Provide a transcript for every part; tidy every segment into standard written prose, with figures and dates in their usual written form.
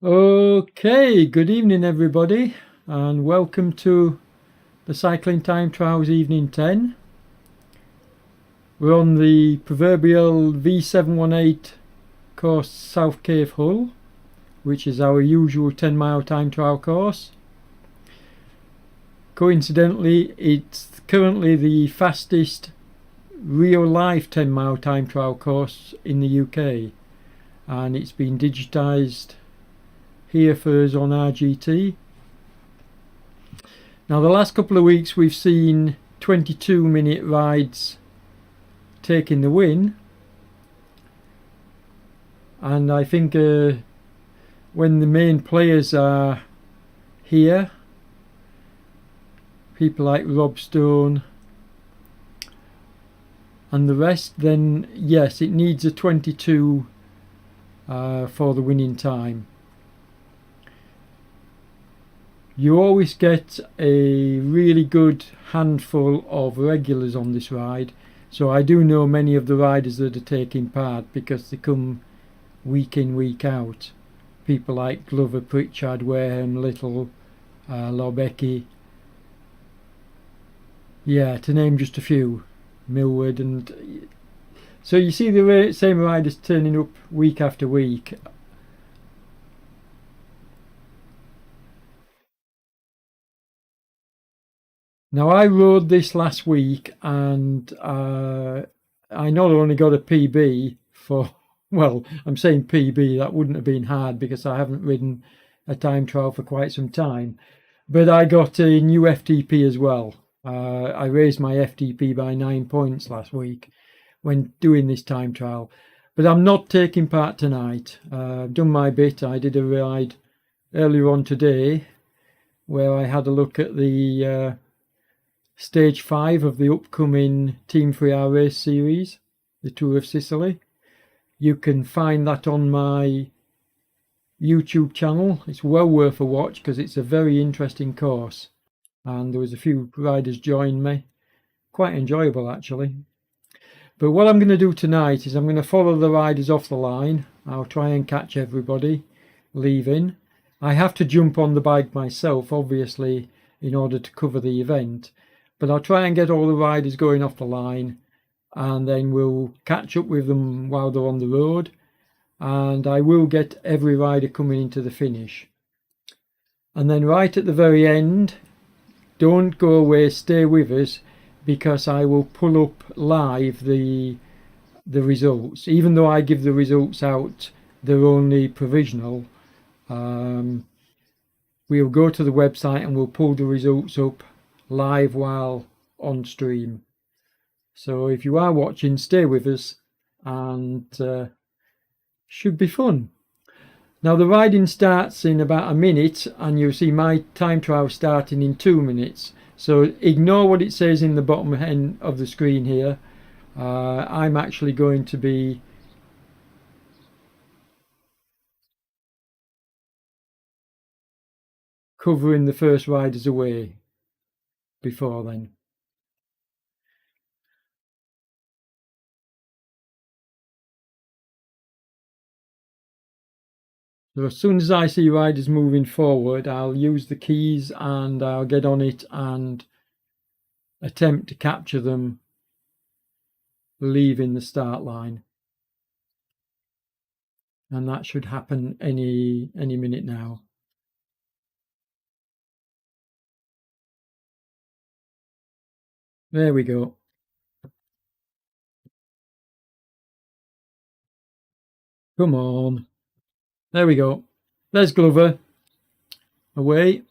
Okay, good evening everybody, and welcome to the Cycling Time Trials Evening 10. We're on the proverbial V718 course South Cave Hull, which is our usual 10-mile time trial course. Coincidentally, it's currently the fastest real-life 10-mile time trial course in the UK, and it's been digitised here for us on RGT. Now, the last couple of weeks we've seen 22-minute rides taking the win, and I think when the main players are here, people like Rob Stone and the rest, then yes, it needs a 22 for the winning time. You always get a really good handful of regulars on this ride, so I do know many of the riders that are taking part because they come week in, week out. People like Glover, Pritchard, Wareham, Little, Lobecki, yeah, to name just a few, Millward, and so you see the same riders turning up week after week. Now, I rode this last week, and I not only got a PB for, well, I'm saying PB, that wouldn't have been hard because I haven't ridden a time trial for quite some time, but I got a new FTP as well. I raised my FTP by 9 points last week when doing this time trial, but I'm not taking part tonight. I've done my bit. I did a ride earlier on today where I had a look at the Stage 5 of the upcoming Team 3R race series, the Tour of Sicily. You can find that on my YouTube channel. It's well worth a watch because it's a very interesting course. And there was a few riders joined me. Quite enjoyable, actually. But what I'm going to do tonight is I'm going to follow the riders off the line. I'll try and catch everybody leaving. I have to jump on the bike myself, obviously, in order to cover the event. But I'll try and get all the riders going off the line, and then we'll catch up with them while they're on the road, and I will get every rider coming into the finish. And then right at the very end, don't go away, stay with us, because I will pull up live the results. Even though I give the results out, they're only provisional. We'll go to the website and we'll pull the results up live while on stream. So if you are watching, stay with us, and should be fun. Now, the riding starts in about a minute, and you'll see my time trial starting in 2 minutes. So ignore what it says in the bottom end of the screen here. I'm actually going to be covering the first riders away before then. So as soon as I see riders moving forward, I'll use the keys and I'll get on it and attempt to capture them leaving the start line. And that should happen any minute now. There we go. Come on. There we go. There's Glover. Away.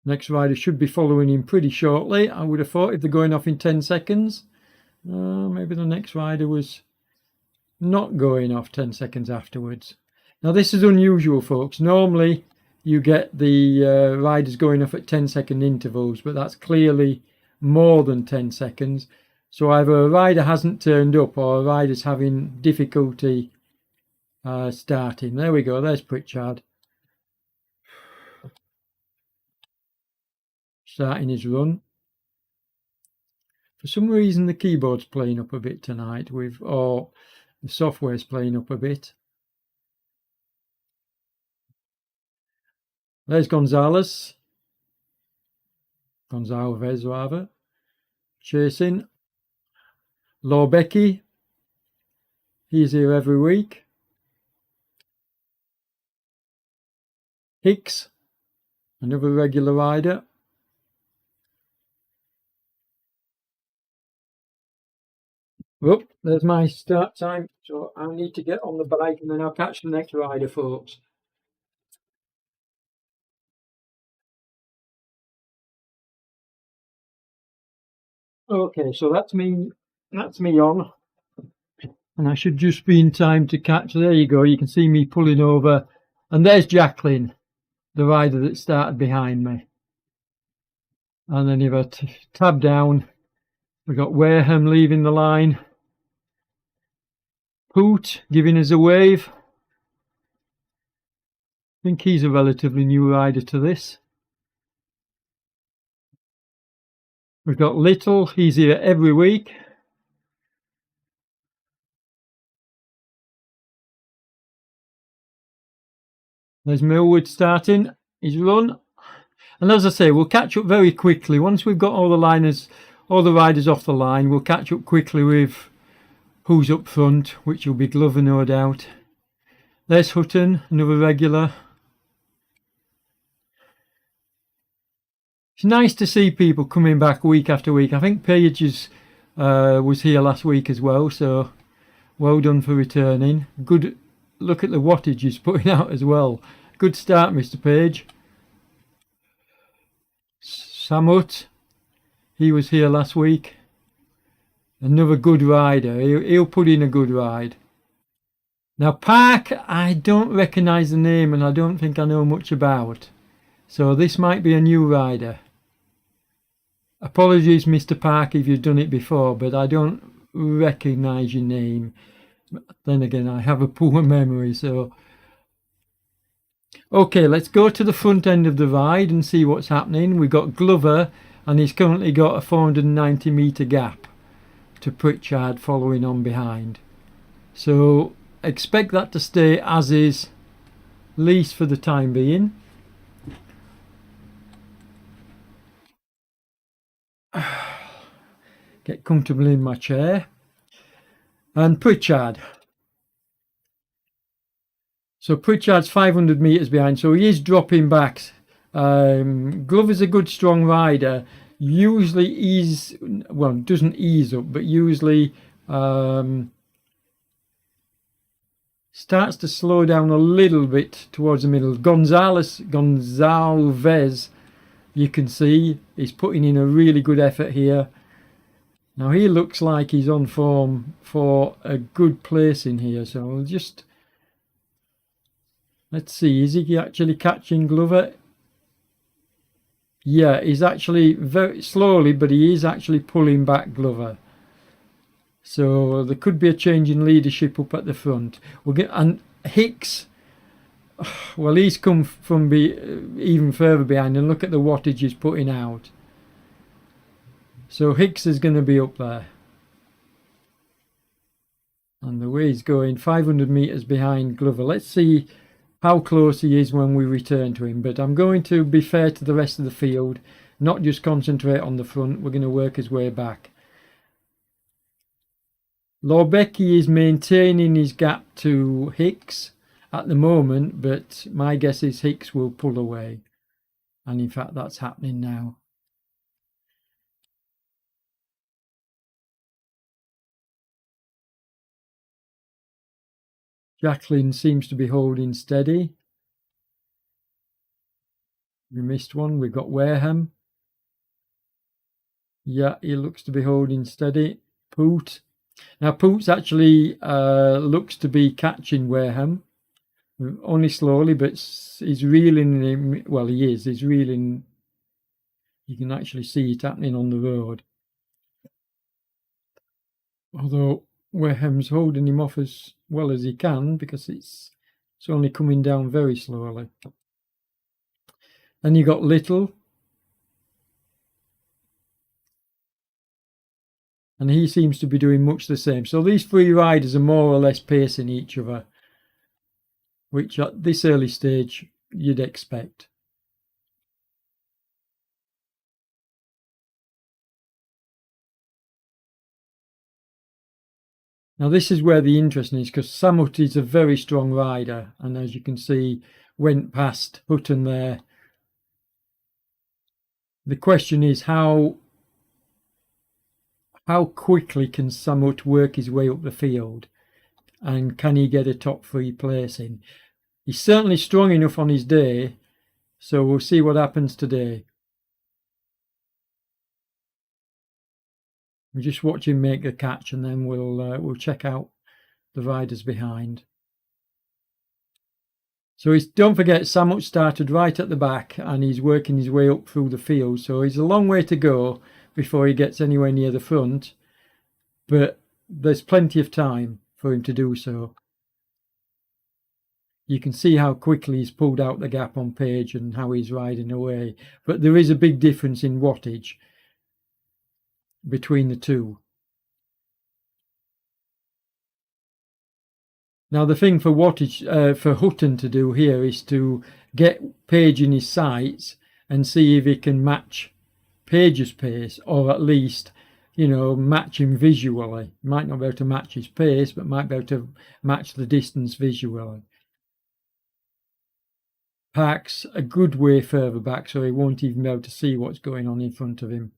Next rider should be following him pretty shortly. I would have thought if they're going off in 10 seconds. Maybe the next rider was not going off 10 seconds afterwards. Now, this is unusual, folks. Normally, you get the riders going off at 10-second intervals, but that's clearly more than 10 seconds. So either a rider hasn't turned up or a rider's having difficulty starting. There we go. There's Pritchard starting his run. For some reason, the keyboard's playing up a bit tonight. The software's playing up a bit. There's Gonzalez. Gonzalez, rather. Chasing. Lorbecky. He's here every week. Hicks. Another regular rider. Oh, there's my start time. So I need to get on the bike and then I'll catch the next rider, folks. Okay, so that's me on. And I should just be in time to catch. There you go. You can see me pulling over. And there's Jacqueline, the rider that started behind me. And then if I tab down, we've got Wareham leaving the line. Poot giving us a wave. I think he's a relatively new rider to this. We've got Little. He's here every week. There's Millwood starting his run. And as I say, we'll catch up very quickly. Once we've got all the riders off the line, we'll catch up quickly with who's up front, which will be Glover, no doubt. There's Hutton, another regular. It's nice to see people coming back week after week. I think Page was here last week as well, so well done for returning. Good look at the wattage he's putting out as well. Good start, Mr. Page. Samut, he was here last week. Another good rider. He'll put in a good ride. Now Park, I don't recognise the name and I don't think I know much about. So this might be a new rider. Apologies, Mr. Park, if you've done it before, but I don't recognise your name. Then again, I have a poor memory, so... Okay, let's go to the front end of the ride and see what's happening. We've got Glover, and he's currently got a 490 metre gap to Pritchard following on behind. So expect that to stay as is, at least for the time being. Get comfortable in my chair. And Pritchard. So Pritchard's 500 metres behind, so he is dropping back. Glover's a good strong rider. Usually doesn't ease up, but usually starts to slow down a little bit towards the middle. Gonzalez, you can see, is putting in a really good effort here. Now he looks like he's on form for a good place in here, so we'll just... Let's see, is he actually catching Glover? Yeah, he's actually very slowly, but he is actually pulling back Glover. So there could be a change in leadership up at the front. And Hicks, well, he's come from even further behind, and look at the wattage he's putting out. So Hicks is going to be up there. And the way he's going, 500 metres behind Glover. Let's see how close he is when we return to him. But I'm going to be fair to the rest of the field, not just concentrate on the front. We're going to work his way back. Lorbecky is maintaining his gap to Hicks at the moment, but my guess is Hicks will pull away. And in fact, that's happening now. Jacqueline seems to be holding steady. We missed one. We've got Wareham. Yeah, he looks to be holding steady. Poot. Now Poot's actually looks to be catching Wareham. Only slowly, but he's reeling him. Well, he is. He's reeling. You can actually see it happening on the road. Although Wareham's holding him off as well as he can, because it's only coming down very slowly. Then you got Little. and he seems to be doing much the same. So these three riders are more or less pacing each other, which at this early stage you'd expect. Now this is where the interesting is, because Samut is a very strong rider, and as you can see, went past Hutton there. The question is how quickly can Samut work his way up the field, and can he get a top three placing? He's certainly strong enough on his day, so we'll see what happens today. We'll just watch him make the catch, and then we'll check out the riders behind. So don't forget, Samut started right at the back, and he's working his way up through the field. So he's a long way to go before he gets anywhere near the front, but there's plenty of time for him to do so. You can see how quickly he's pulled out the gap on Page and how he's riding away. But there is a big difference in wattage between the two. Now the thing for wattage for Hutton to do here is to get Page in his sights and see if he can match Page's pace, or at least, match him visually. Might not be able to match his pace, but might be able to match the distance visually. Park's a good way further back, so he won't even be able to see what's going on in front of him.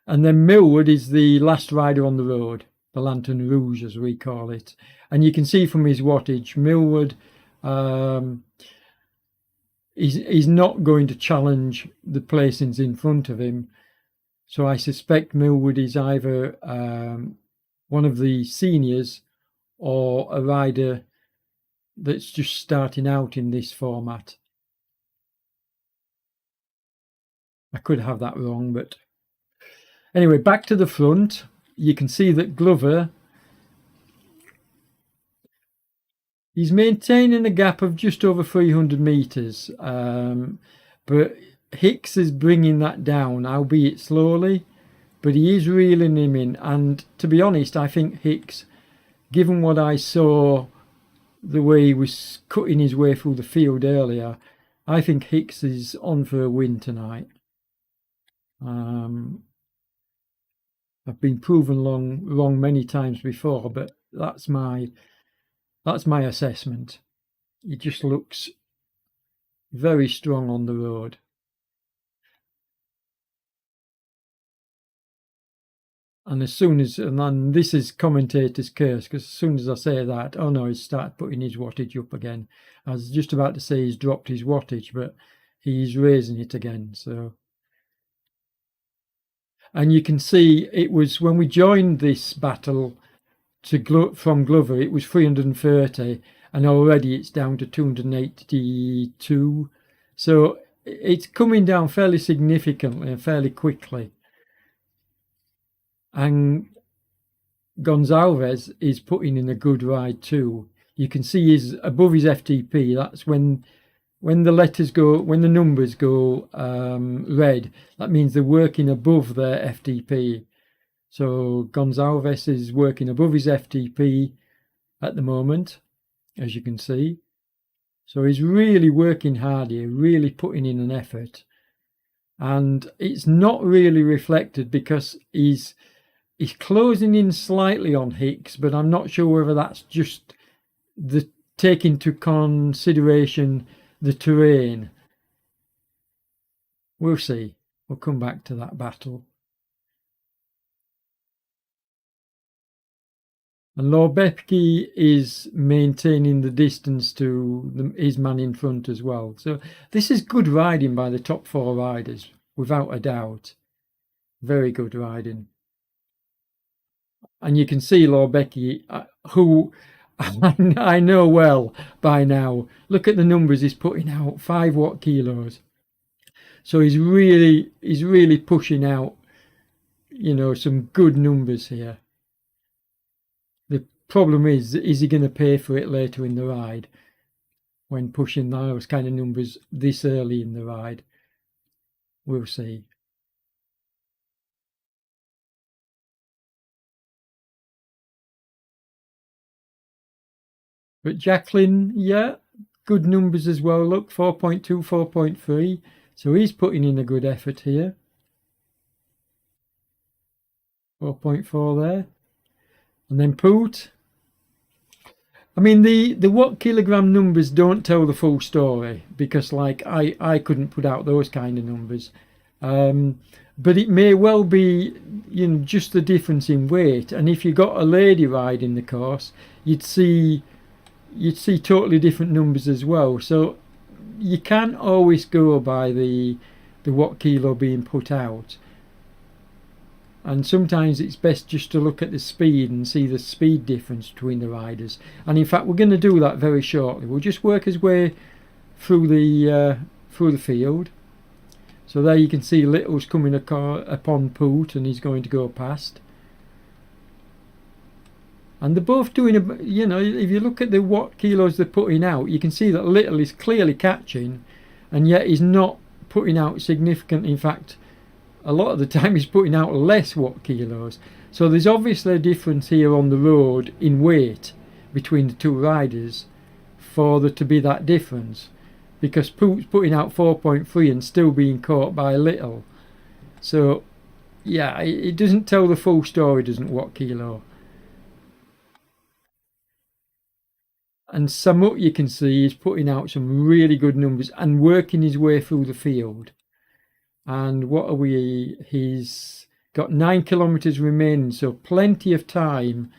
And then Millward is the last rider on the road, the Lantern Rouge as we call it. And you can see from his wattage, Millward he's not going to challenge the placings in front of him. So I suspect Millward is either one of the seniors or a rider that's just starting out in this format. I could have that wrong, but anyway, back to the front. You can see that Glover, he's maintaining a gap of just over 300 metres, but Hicks is bringing that down, albeit slowly, but he is reeling him in. And to be honest, I think Hicks, given what I saw, the way he was cutting his way through the field earlier, I think Hicks is on for a win tonight. I've been proven wrong many times before, but that's my assessment. He just looks very strong on the road. And and this is commentator's curse, because as soon as I say that, oh no, he's started putting his wattage up again. I was just about to say he's dropped his wattage, but he's raising it again. So, and you can see it was when we joined this battle from Glover, it was 330, and already it's down to 282. So it's coming down fairly significantly and fairly quickly. And Gonzalez is putting in a good ride too. You can see he's above his FTP. That's when the numbers go red, that means they're working above their FTP. So Gonzalez is working above his FTP at the moment, as you can see. So he's really working hard here, really putting in an effort. And it's not really reflected because he's closing in slightly on Hicks, but I'm not sure whether that's just the take into consideration the terrain. We'll see. We'll come back to that battle. And Lorbecki is maintaining the distance to his man in front as well. So this is good riding by the top four riders, without a doubt. Very good riding. And you can see Lorbecki, who I know well by now. Look at the numbers he's putting out, 5 watt kilos. So he's really pushing out, some good numbers here. The problem is he going to pay for it later in the ride when pushing those kind of numbers this early in the ride? We'll see. But Jacqueline, yeah, good numbers as well. Look, 4.2, 4.3. So he's putting in a good effort here. 4.4 there. And then Poot. I mean, the watt kilogram numbers don't tell the full story because, like, I couldn't put out those kind of numbers. But it may well be, just the difference in weight. And if you got a lady riding the course, you'd see totally different numbers as well. So you can't always go by the watt kilo being put out. And sometimes it's best just to look at the speed and see the speed difference between the riders. And in fact, we're going to do that very shortly. We'll just work his way through the field. So there you can see Little's coming upon Poot, and he's going to go past. And they're both doing if you look at the watt kilos they're putting out, you can see that Little is clearly catching, and yet he's not putting out significant. In fact, a lot of the time he's putting out less watt kilos. So there's obviously a difference here on the road in weight between the two riders for there to be that difference, because Poot's putting out 4.3 and still being caught by Little. So yeah, it doesn't tell the full story, doesn't watt kilo. And Samut, you can see, is putting out some really good numbers and working his way through the field. And what are we? He's got 9 kilometers remaining, so plenty of time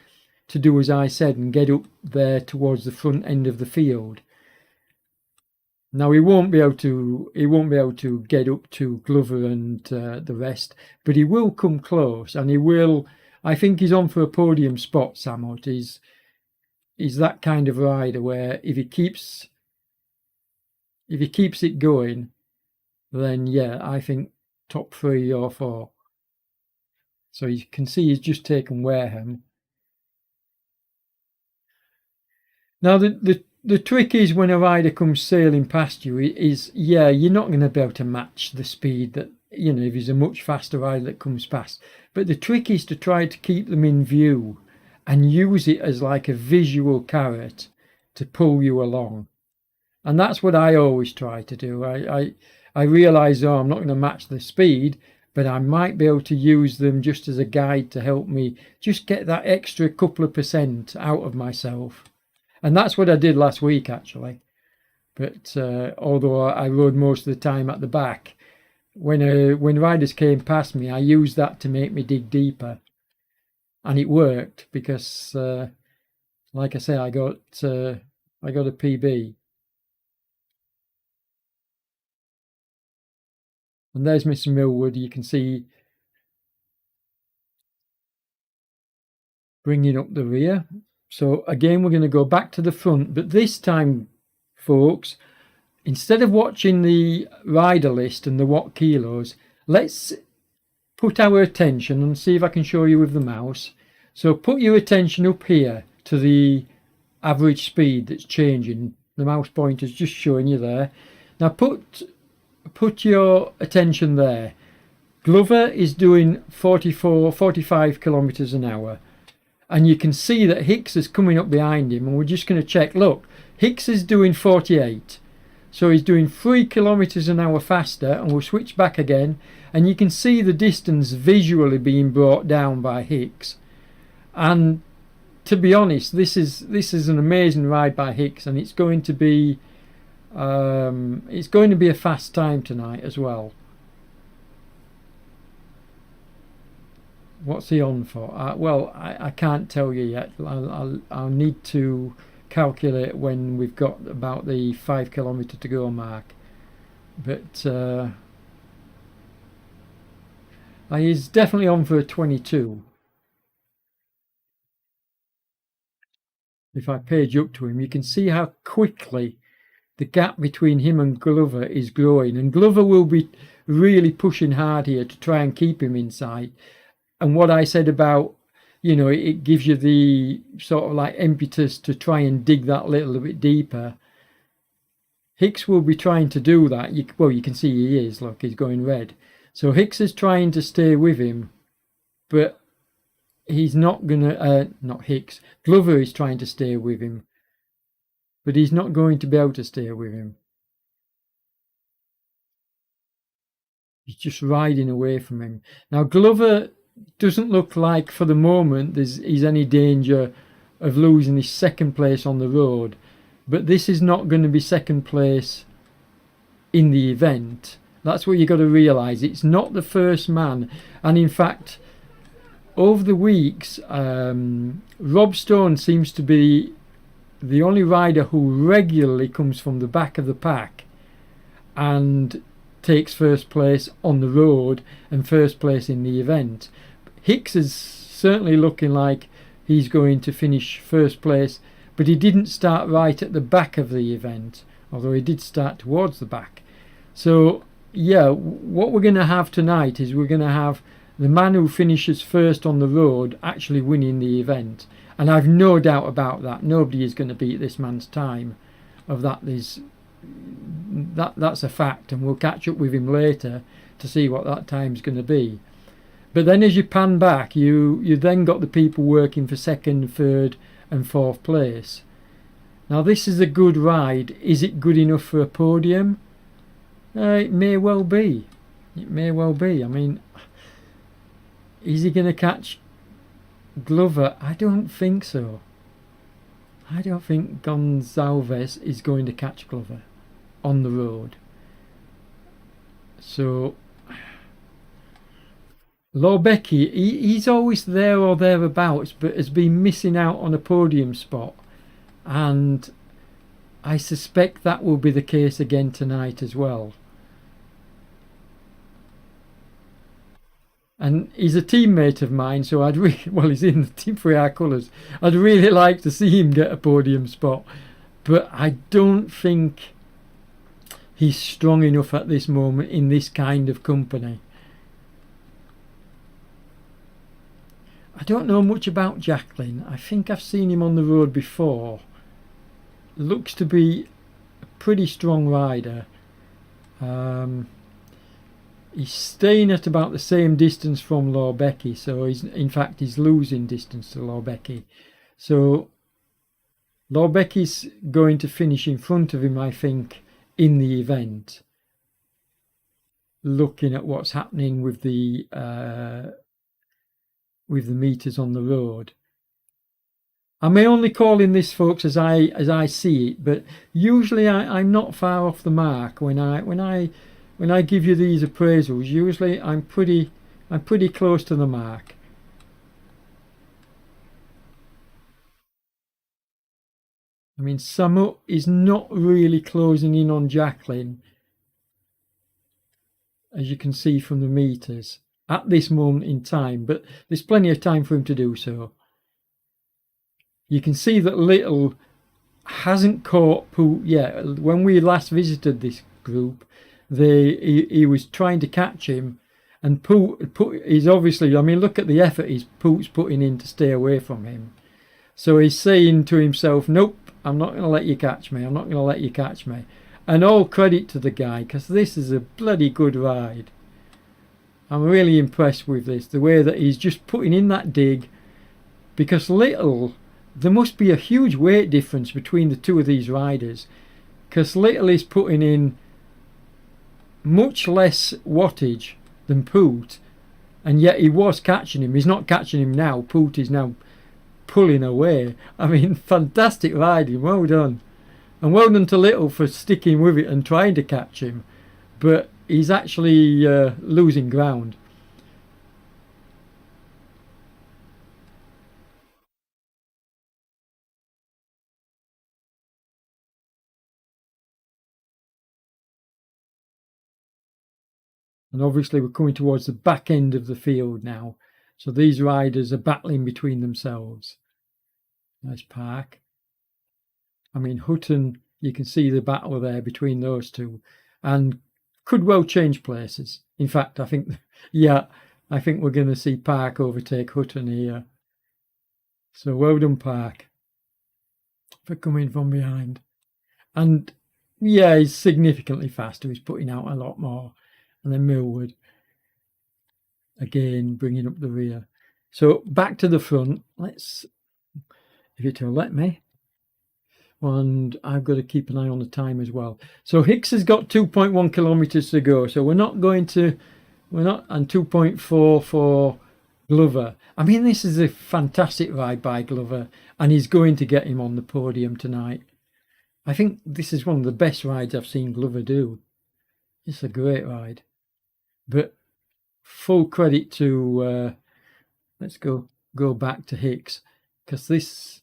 to do as I said and get up there towards the front end of the field. Now he won't be able to get up to Glover and the rest, but he will come close, and he will. I think he's on for a podium spot. Samut is that kind of rider where if he keeps it going, then yeah, I think top 3 or 4. So you can see he's just taken Wareham. Now the trick is when a rider comes sailing past you is you're not going to be able to match the speed that, if he's a much faster rider that comes past. But the trick is to try to keep them in view and use it as like a visual carrot to pull you along. And that's what I always try to do. I realise, I'm not going to match the speed, but I might be able to use them just as a guide to help me just get that extra couple of % out of myself. And that's what I did last week, actually. But although I rode most of the time at the back, when riders came past me, I used that to make me dig deeper. And it worked because, like I say, I got a PB. And there's Mr. Millwood. You can see bringing up the rear. So again, we're going to go back to the front, but this time, folks, instead of watching the rider list and the watt kilos, let's put our attention and see if I can show you with the mouse. So put your attention up here to the average speed that's changing. The mouse pointer's just showing you there. Now put your attention there. Glover is doing 45 kilometers an hour. And you can see that Hicks is coming up behind him, and we're just going to check. Look, Hicks is doing 48. So he's doing 3 kilometers an hour faster, and we'll switch back again. And you can see the distance visually being brought down by Hicks. And to be honest, this is an amazing ride by Hicks, and it's going to be a fast time tonight as well. What's he on for? Well, I can't tell you yet. I'll need to calculate when we've got about the 5 kilometer to go mark. But he's definitely on for a 22. If I page up to him, you can see how quickly the gap between him and Glover is growing. And Glover will be really pushing hard here to try and keep him in sight. And what I said about, it gives you the sort of like impetus to try and dig that little bit deeper. Hicks will be trying to do that. You can see he is. Look, he's going red. So Hicks is trying to stay with him, but he's not going to, not Hicks. Glover is trying to stay with him. but he's not going to be able to stay with him. He's just riding away from him. Now, Glover doesn't look like, for the moment, he's any danger of losing his second place on the road. But this is not going to be second place in the event. That's what you've got to realise. It's not the first man. And in fact, over the weeks, Rob Stone seems to be the only rider who regularly comes from the back of the pack and takes first place on the road and first place in the event. Hicks is certainly looking like he's going to finish first place, but he didn't start right at the back of the event, although he did start towards the back. So yeah, what we're going to have tonight is we're going to have the man who finishes first on the road actually winning the event, and I've no doubt about that. Nobody is going to beat this man's time. Of that, that's a fact, and we'll catch up with him later to see what that time's going to be. But then as you pan back, you then got the people working for second, third and fourth place. Now this is a good ride. Is it good enough for a podium? It may well be. It may well be. I mean, is he going to catch Glover? I don't think so. I don't think Gonzalez is going to catch Glover on the road. So Lorbecky, he's always there or thereabouts, but has been missing out on a podium spot, and I suspect that will be the case again tonight as well. And he's a teammate of mine, so he's in the Team 3R colours. I'd really like to see him get a podium spot, but I don't think he's strong enough at this moment in this kind of company. I don't know much about Jacqueline. I think I've seen him on the road before. Looks to be a pretty strong rider. He's staying at about the same distance from Lorbecky, so he's losing distance to Lorbecky. So Lorbecky's going to finish in front of him, I think, in the event. Looking at what's happening with the meters on the road. I may only call in this, folks, as I see it, but usually I'm not far off the mark when I give you these appraisals. Usually I'm pretty close to the mark. I mean, Samu is not really closing in on Jacqueline, as you can see from the meters at this moment in time, but there's plenty of time for him to do so. You can see that Little hasn't caught Poot yet. When we last visited this group, he was trying to catch him, and Poot is obviously, I mean, look at the effort Poot's putting in to stay away from him. So he's saying to himself, nope, I'm not going to let you catch me. I'm not going to let you catch me. And all credit to the guy, because this is a bloody good ride. I'm really impressed with this, the way that he's just putting in that dig, because Little, there must be a huge weight difference between the two of these riders, because Little is putting in much less wattage than Poot, and yet he was catching him. He's not catching him now. Poot is now pulling away. I mean, fantastic riding, well done. And well done to Little for sticking with it and trying to catch him, but he's actually losing ground. And obviously we're coming towards the back end of the field now, so these riders are battling between themselves. Nice park. I mean, Hutton, you can see the battle there between those two, and could well change places. In fact, I think we're going to see Park overtake Hutton here. So well done, Park, for coming from behind. And yeah, he's significantly faster. He's putting out a lot more. And then Millward, again, bringing up the rear. So back to the front. Let's, if it'll let me. and I've got to keep an eye on the time as well. So Hicks has got 2.1 kilometers to go, so we're not, and 2.4 for Glover. I mean, this is a fantastic ride by Glover, and he's going to get him on the podium tonight. I think this is one of the best rides I've seen Glover do. It's a great ride. But full credit to, let's go back to Hicks, because this,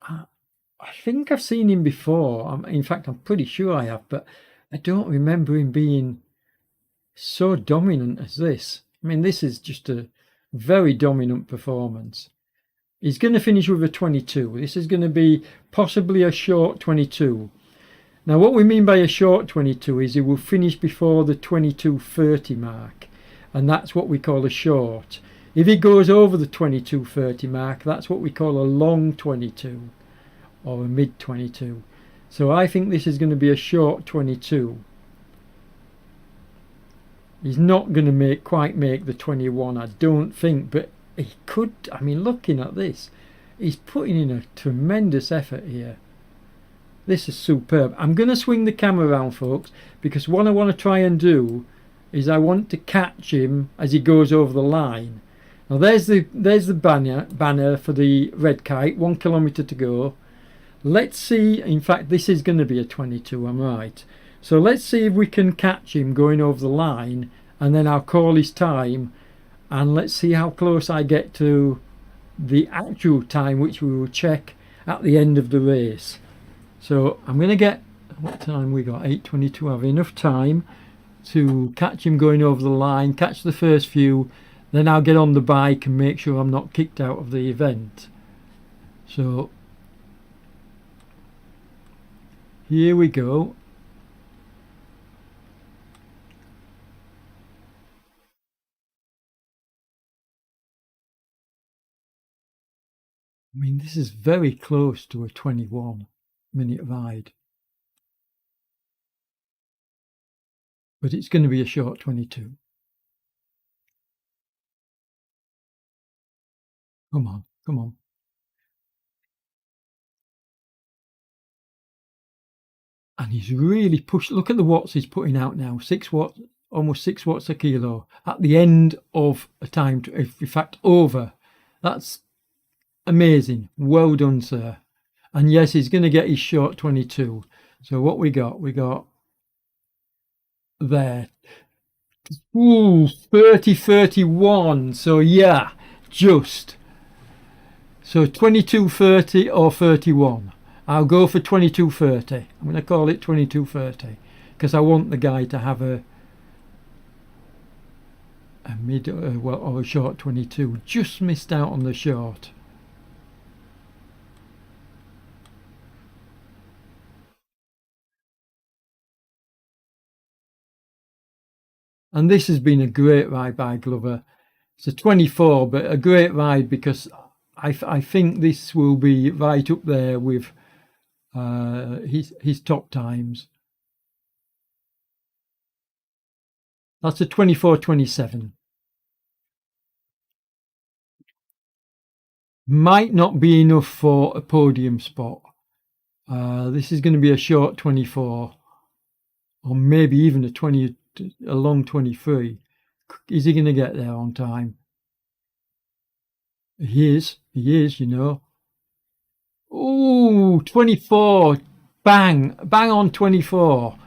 I think I've seen him before. In fact, I'm pretty sure I have, but I don't remember him being so dominant as this. I mean, this is just a very dominant performance. He's going to finish with a 22. This is going to be possibly a short 22. Now, what we mean by a short 22 is he will finish before the 22:30 mark, and that's what we call a short. If he goes over the 22:30 mark, that's what we call a long 22 or a mid 22. So I think this is going to be a short 22. He's not going to quite make the 21, I don't think, but he could. I mean, looking at this, he's putting in a tremendous effort here. This is superb. I'm going to swing the camera around, folks, because what I want to try and do is I want to catch him as he goes over the line. Now there's the banner for the red kite, 1 kilometer to go. Let's see. In fact, this is going to be a 22, I'm right. So let's see if we can catch him going over the line, and then I'll call his time, and let's see how close I get to the actual time, which we will check at the end of the race. So I'm going to get, what time we got? 8:22. I have enough time to catch him going over the line, catch the first few, then I'll get on the bike and make sure I'm not kicked out of the event. So here we go. I mean, this is very close to a 21-minute ride. But it's going to be a short 22. Come on, come on. And he's really pushed. Look at the watts he's putting out now. 6 watts, almost 6 watts a kilo at the end of a time, in fact, over. That's amazing. Well done, sir. And yes, he's going to get his short 22. So what we got there. Ooh, 30:31. So yeah, just. So 22:30 or 31. I'll go for 22:30. I'm going to call it 22:30 because I want the guy to have a mid or a short 22. Just missed out on the short. And this has been a great ride by Glover. It's a 24, but a great ride because I think this will be right up there with his top times. That's a 24:27. Might not be enough for a podium spot. This is going to be a short 24, or maybe even a long 23. Is he going to get there on time? He is, you know. Ooh, 24. Bang on 24.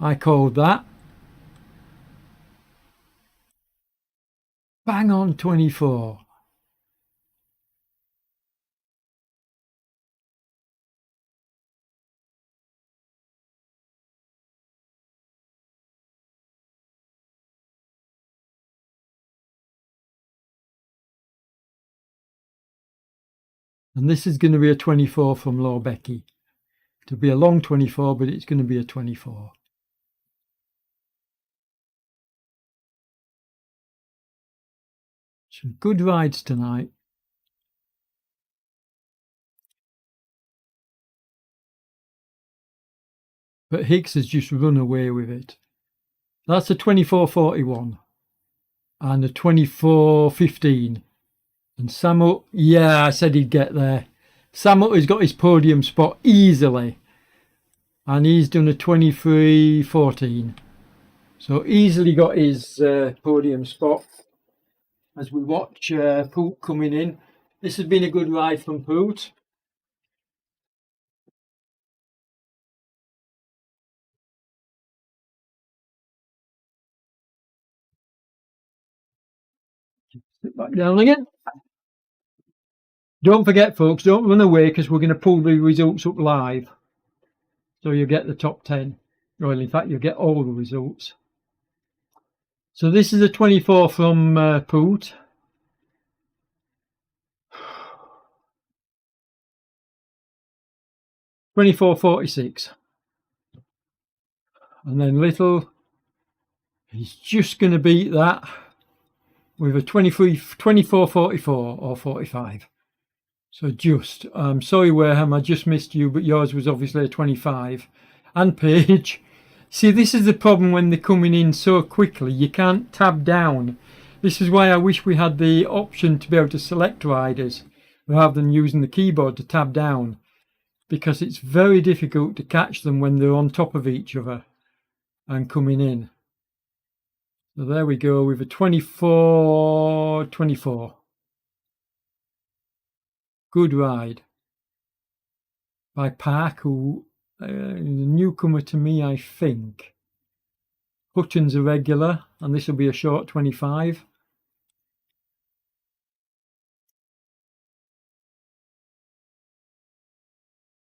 I called that. Bang on 24. And this is going to be a 24 from Law Becky. To be a long 24, but it's going to be a 24. Some good rides tonight. But Hicks has just run away with it. That's a 24:41 and a 24:15. And Samuel, yeah, I said he'd get there. Sam Utter's got his podium spot easily, and he's done a 23.14. So easily got his podium spot as we watch Poot coming in. This has been a good ride from Poot. Sit back down again. Don't forget, folks, don't run away because we're going to pull the results up live. So you'll get the top 10. Well, in fact, you'll get all the results. So this is a 24 from Poot. $24.46. And then Little, he's just going to beat that with a 24.44 or 45. So just, I'm sorry, Wareham, I just missed you, but yours was obviously a 25. And Paige, see, this is the problem when they're coming in so quickly, you can't tab down. This is why I wish we had the option to be able to select riders rather than using the keyboard to tab down, because it's very difficult to catch them when they're on top of each other and coming in. So there we go with a 24.24. Good ride by Park, who is a newcomer to me, I think. Hutton's a regular, and this will be a short 25.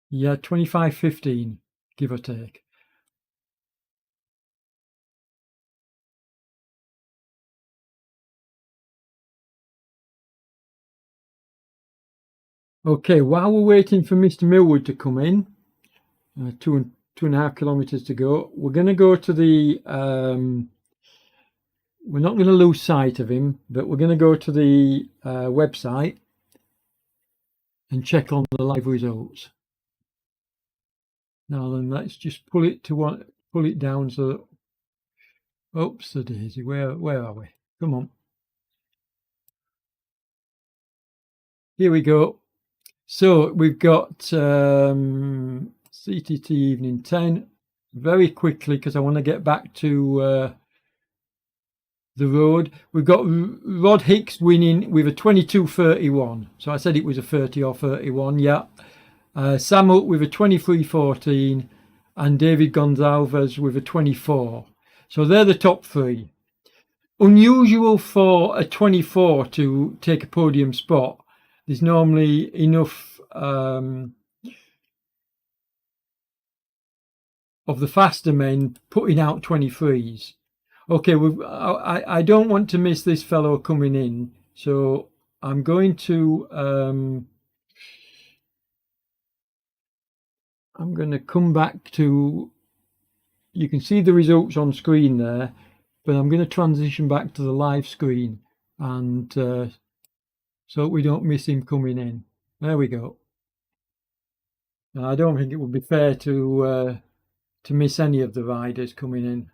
Yeah, 25.15, give or take. Okay, while we're waiting for Mr. Millwood to come in, 2.5 kilometres to go, we're going to go to the... we're not going to lose sight of him, but we're going to go to the website and check on the live results. Now then, let's just pull it down so that, oops, the daisy, where are we? Come on. Here we go. So we've got CTT evening 10 very quickly because I want to get back to the road. We've got Rod Hicks winning with a 22.31. So I said it was a 30 or 31, yeah. Sam Hutt with a 23.14 and David Gonzalez with a 24. So they're the top three. Unusual for a 24 to take a podium spot. There's normally enough of the faster men putting out 23s. Okay, I don't want to miss this fellow coming in, so I'm going to come back to, you can see the results on screen there, but I'm going to transition back to the live screen and so we don't miss him coming in. There we go. Now, I don't think it would be fair to miss any of the riders coming in.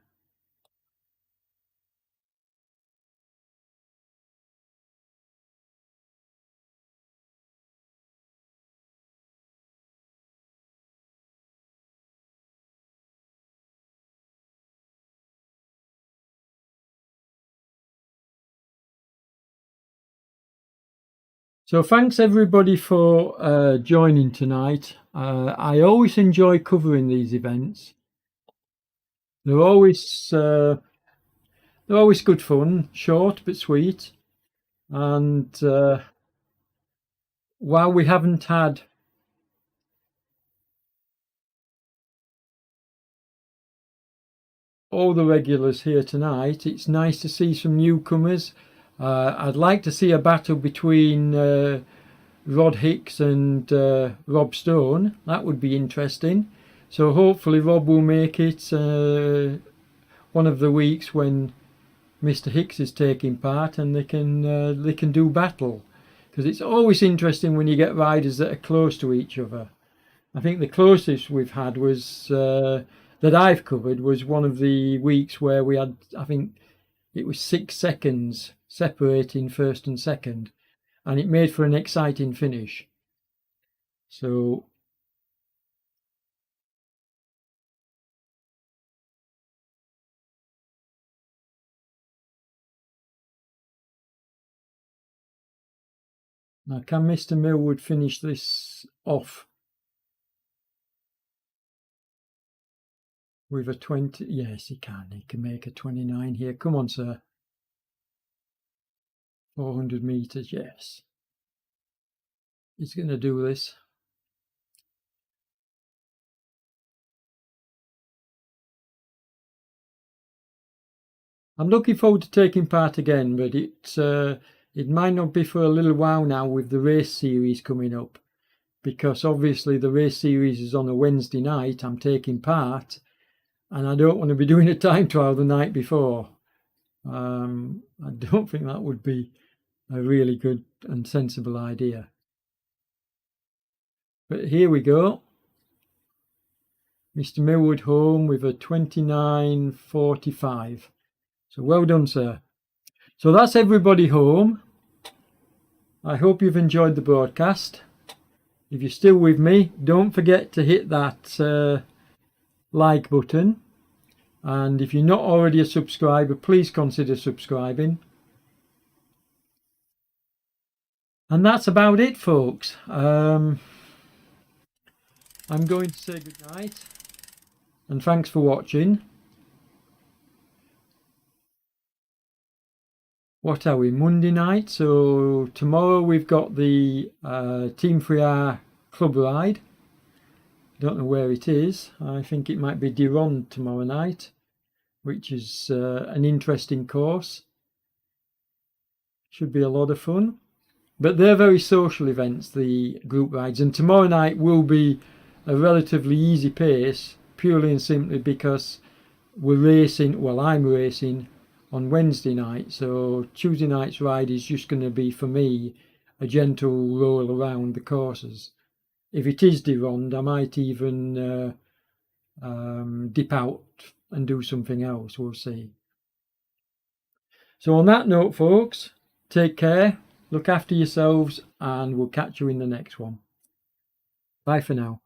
So thanks everybody for joining tonight. I always enjoy covering these events. They're always good fun, short but sweet. And while we haven't had all the regulars here tonight, it's nice to see some newcomers. I'd like to see a battle between Rod Hicks and Rob Stone. That would be interesting. So hopefully Rob will make it one of the weeks when Mr. Hicks is taking part, and they can do battle, because it's always interesting when you get riders that are close to each other. I think the closest we've had was that I've covered was one of the weeks where we had, I think it was 6 seconds separating first and second, and it made for an exciting finish. So now, can Mr. Millwood finish this off with a 20? Yes, he can. He can make a 29 here. Come on, sir. 400 meters, yes. He's going to do this. I'm looking forward to taking part again, but it might not be for a little while now with the race series coming up, because obviously the race series is on a Wednesday night. I'm taking part, and I don't want to be doing a time trial the night before. I don't think that would be a really good and sensible idea. But here we go. Mr. Millwood home with a 29.45. So well done, sir. So that's everybody home. I hope you've enjoyed the broadcast. If you're still with me, don't forget to hit that like button. And if you're not already a subscriber, please consider subscribing. And that's about it, folks. I'm going to say goodnight. And thanks for watching. What are we, Monday night? So tomorrow we've got the Team 3R club ride. Don't know where it is. I think it might be Durand tomorrow night, which is an interesting course. Should be a lot of fun. But they're very social events, the group rides. And tomorrow night will be a relatively easy pace, purely and simply because we're racing, well, I'm racing on Wednesday night. So Tuesday night's ride is just going to be, for me, a gentle roll around the courses. If it is Durand, I might even dip out and do something else. We'll see. So on that note, folks, take care, look after yourselves, and we'll catch you in the next one. Bye for now.